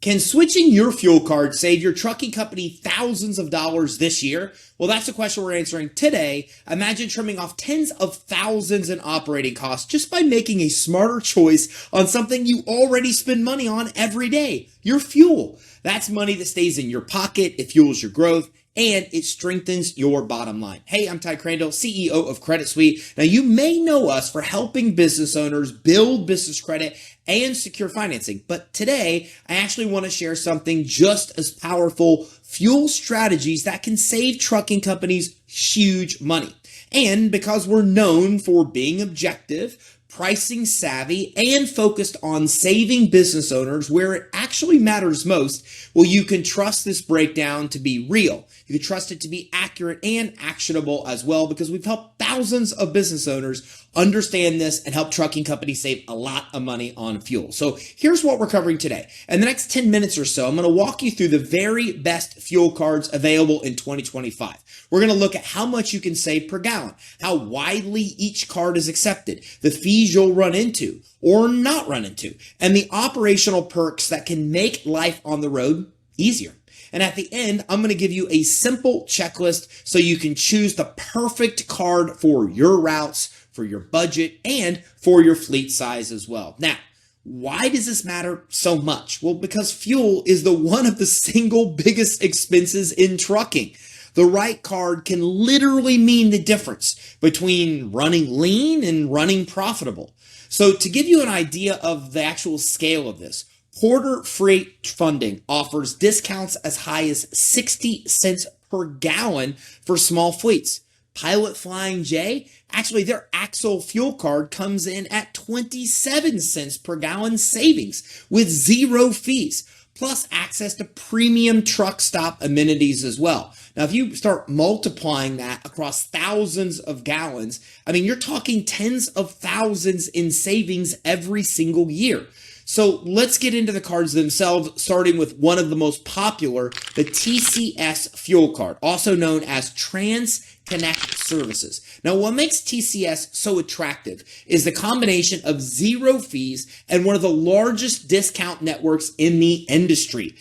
Can switching your fuel card save your trucking company thousands of dollars this year? Well, that's a question we're answering today. Imagine trimming off tens of thousands in operating costs just by making a smarter choice on something you already spend money on every day, your fuel. That's money that stays in your pocket, it fuels your growth, and it strengthens your bottom line. Hey, I'm Ty Crandall, CEO of Credit Suite. Now, you may know us for helping business owners build business credit and secure financing. But today, I actually want to share something just as powerful, fuel strategies that can save trucking companies huge money. And because we're known for being objective, pricing savvy, and focused on saving business owners where it actually matters most, well, you can trust this breakdown to be real. You can trust it to be accurate and actionable as well, because we've helped thousands of business owners understand this and help trucking companies save a lot of money on fuel. So here's what we're covering today. In the next 10 minutes or so, I'm going to walk you through the very best fuel cards available in 2025. We're going to look at how much you can save per gallon, how widely each card is accepted, the fees you'll run into or not run into, and the operational perks that can make life on the road easier. And at the end, I'm going to give you a simple checklist so you can choose the perfect card for your routes, for your budget, and for your fleet size as well. Now, why does this matter so much? Well, because fuel is one of the single biggest expenses in trucking. The right card can literally mean the difference between running lean and running profitable. So to give you an idea of the actual scale of this, Porter Freight Funding offers discounts as high as 60 cents per gallon for small fleets. Pilot Flying J, actually their Axle fuel card comes in at 27 cents per gallon savings with zero fees, plus access to premium truck stop amenities as well. Now, if you start multiplying that across thousands of gallons, you're talking tens of thousands in savings every single year. So let's get into the cards themselves, starting with one of the most popular, the TCS Fuel Card, also known as TransConnect Services. Now, what makes TCS so attractive is the combination of zero fees and one of the largest discount networks in the industry.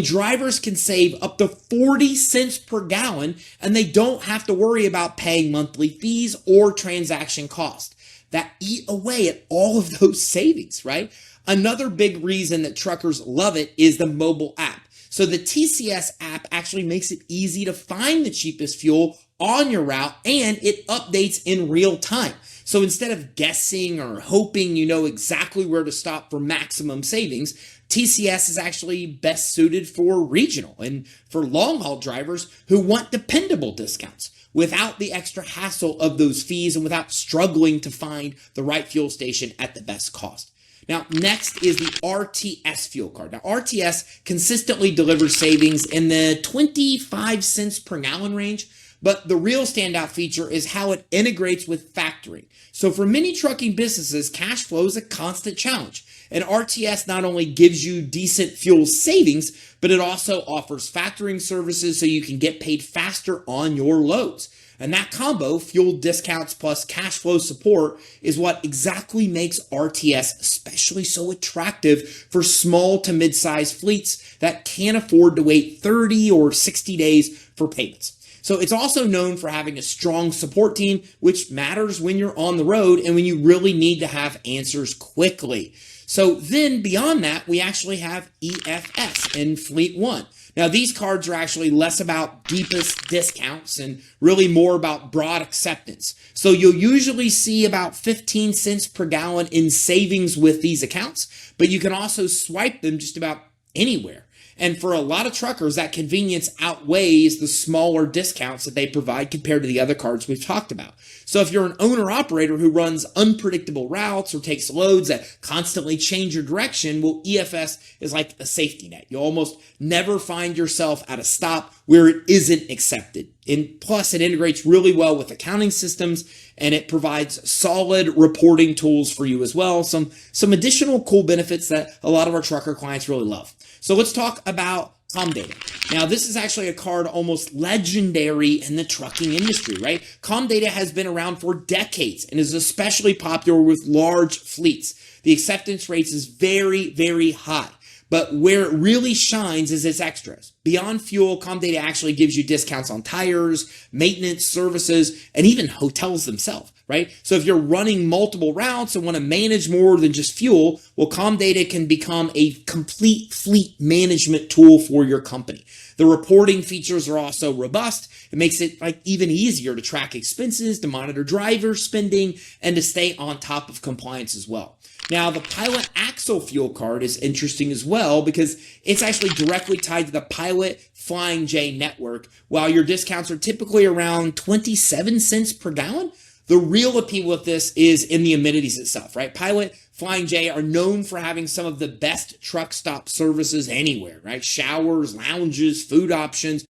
Drivers can save up to 40 cents per gallon, and they don't have to worry about paying monthly fees or transaction costs that eat away at all of those savings, right? Another big reason that truckers love it is the mobile app. So the TCS app actually makes it easy to find the cheapest fuel on your route, and it updates in real time. So instead of guessing or hoping you know exactly where to stop for maximum savings, TCS is actually best suited for regional and for long-haul drivers who want dependable discounts without the extra hassle of those fees and without struggling to find the right fuel station at the best cost. Now, next is the RTS Fuel Card. Now, RTS consistently delivers savings in the 25 cents per gallon range, but the real standout feature is how it integrates with factoring. So for many trucking businesses, cash flow is a constant challenge. And RTS not only gives you decent fuel savings, but it also offers factoring services so you can get paid faster on your loads. And that combo, fuel discounts plus cash flow support, is what exactly makes RTS especially so attractive for small to mid-sized fleets that can't afford to wait 30 or 60 days for payments. So it's also known for having a strong support team, which matters when you're on the road and when you really need to have answers quickly. So then beyond that, we actually have EFS and Fleet One. Now, these cards are actually less about deepest discounts and really more about broad acceptance. So you'll usually see about 15 cents per gallon in savings with these accounts, but you can also swipe them just about anywhere. And for a lot of truckers, that convenience outweighs the smaller discounts that they provide compared to the other cards we've talked about. So if you're an owner-operator who runs unpredictable routes or takes loads that constantly change your direction, well, EFS is like a safety net. You'll almost never find yourself at a stop where it isn't accepted. And plus, it integrates really well with accounting systems, and it provides solid reporting tools for you as well. Some additional cool benefits that a lot of our trucker clients really love. So let's talk about Comdata. Now, this is actually a card almost legendary in the trucking industry, right? Comdata has been around for decades and is especially popular with large fleets. The acceptance rates is very, very high. But where it really shines is its extras. Beyond fuel, Comdata actually gives you discounts on tires, maintenance, services, and even hotels themselves, right? So if you're running multiple routes and want to manage more than just fuel, well, Comdata can become a complete fleet management tool for your company. The reporting features are also robust. It makes it even easier to track expenses, to monitor driver spending, and to stay on top of compliance as well. Now, the Pilot Axle Fuel Card is interesting as well because it's actually directly tied to the Pilot Flying J network. While your discounts are typically around 27 cents per gallon, the real appeal with this is in the amenities itself, right? Pilot Flying J are known for having some of the best truck stop services anywhere, right? Showers, lounges, food options,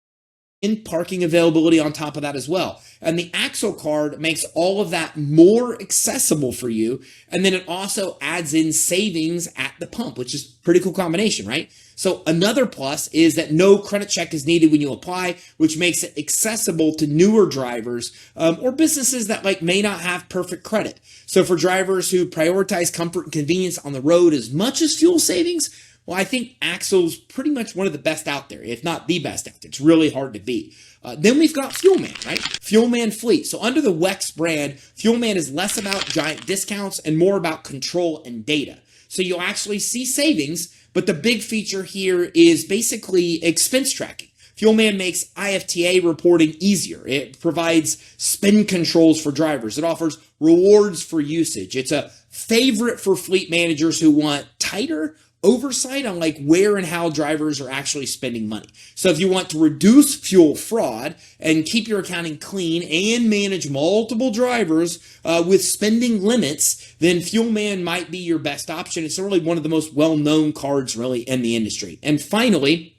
and parking availability on top of that as well. And the Axle card makes all of that more accessible for you. And then it also adds in savings at the pump, which is a pretty cool combination, right? So another plus is that no credit check is needed when you apply, which makes it accessible to newer drivers or businesses that may not have perfect credit. So for drivers who prioritize comfort and convenience on the road as much as fuel savings, well, I think Axle's pretty much one of the best out there, if not the best out there. It's really hard to beat. Then we've got Fuelman, right? Fuelman Fleet. So under the WEX brand, Fuelman is less about giant discounts and more about control and data. So you'll actually see savings, but the big feature here is basically expense tracking. Fuelman makes IFTA reporting easier. It provides spend controls for drivers. It offers rewards for usage. It's a favorite for fleet managers who want tighter oversight on where and how drivers are actually spending money. So if you want to reduce fuel fraud and keep your accounting clean and manage multiple drivers with spending limits, then Fuelman might be your best option. It's really one of the most well-known cards really in the industry. And finally,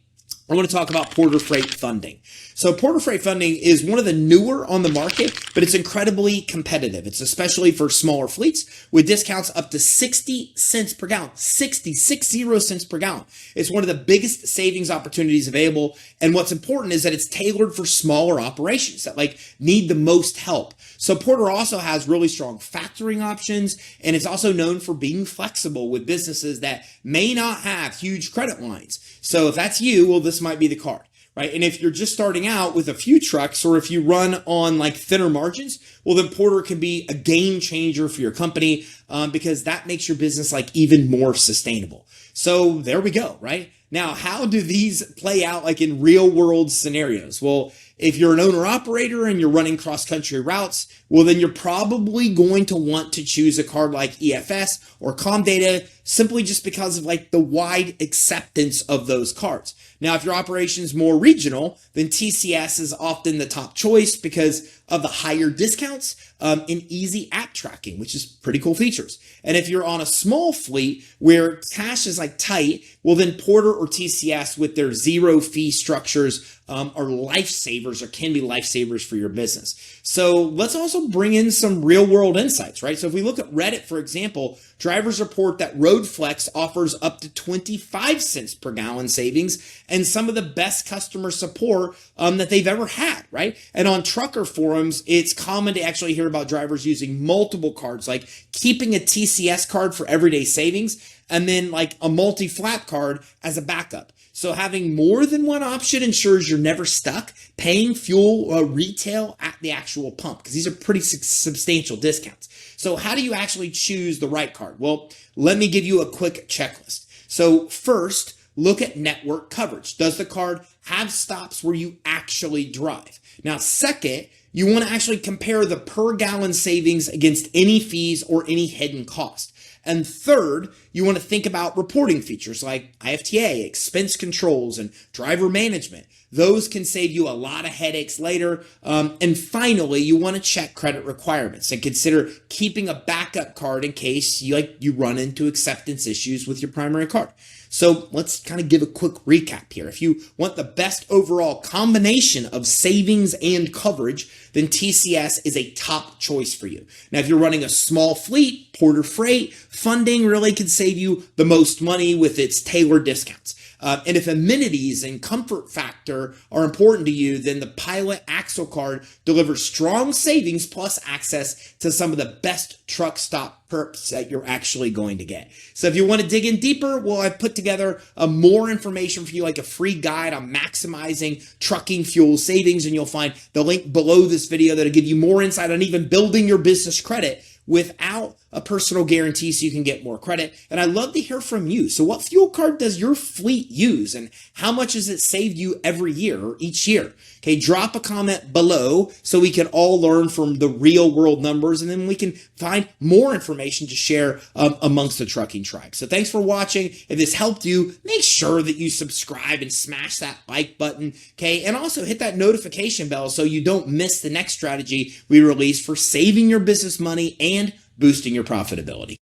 I want to talk about Porter Freight Funding. So Porter Freight Funding is one of the newer on the market, but it's incredibly competitive. It's especially for smaller fleets with discounts up to 60 cents per gallon, 60 cents per gallon. It's one of the biggest savings opportunities available. And what's important is that it's tailored for smaller operations that need the most help. So Porter also has really strong factoring options, and it's also known for being flexible with businesses that may not have huge credit lines. So if that's you, well, this might be the card. Right. And if you're just starting out with a few trucks or if you run on thinner margins, well, then Porter can be a game changer for your company because that makes your business even more sustainable. So there we go. Right now, how do these play out in real world scenarios? Well, if you're an owner operator and you're running cross country routes, well, then you're probably going to want to choose a card like EFS or Comdata simply just because of the wide acceptance of those cards. Now, if your operation is more regional, then TCS is often the top choice because of the higher discounts and easy app tracking, which is pretty cool features. And if you're on a small fleet where cash is tight, well, then Porter or TCS with their zero fee structures are lifesavers or can be lifesavers for your business. So let's also bring in some real world insights, right? So if we look at Reddit, for example, drivers report that RoadFlex offers up to 25 cents per gallon savings and some of the best customer support that they've ever had, right? And on trucker forums, it's common to actually hear about drivers using multiple cards, keeping a TCS card for everyday savings and then a multi-flap card as a backup. So having more than one option ensures you're never stuck paying fuel retail at the actual pump because these are pretty substantial discounts. So how do you actually choose the right card? Well, let me give you a quick checklist. So first, look at network coverage. Does the card have stops where you actually drive? Now, second, you want to actually compare the per gallon savings against any fees or any hidden cost. And third, you want to think about reporting features like IFTA, expense controls, and driver management. Those can save you a lot of headaches later. And finally, you want to check credit requirements and consider keeping a backup card in case you run into acceptance issues with your primary card. So let's kind of give a quick recap here. If you want the best overall combination of savings and coverage, then TCS is a top choice for you. Now, if you're running a small fleet, Porter Freight Funding really can save you the most money with its tailored discounts. And if amenities and comfort factor are important to you, then the Pilot Axle Card delivers strong savings plus access to some of the best truck stop perks that you're actually going to get. So if you want to dig in deeper, well, I've put together more information for you, like a free guide on maximizing trucking fuel savings, and you'll find the link below this video that'll give you more insight on even building your business credit without a personal guarantee so you can get more credit. And I'd love to hear from you. So what fuel card does your fleet use, and how much has it saved you every year or each year? Okay, drop a comment below so we can all learn from the real world numbers, and then we can find more information to share amongst the trucking tribe. So thanks for watching. If this helped you, make sure that you subscribe and smash that like button, okay? And also hit that notification bell so you don't miss the next strategy we release for saving your business money and boosting your profitability.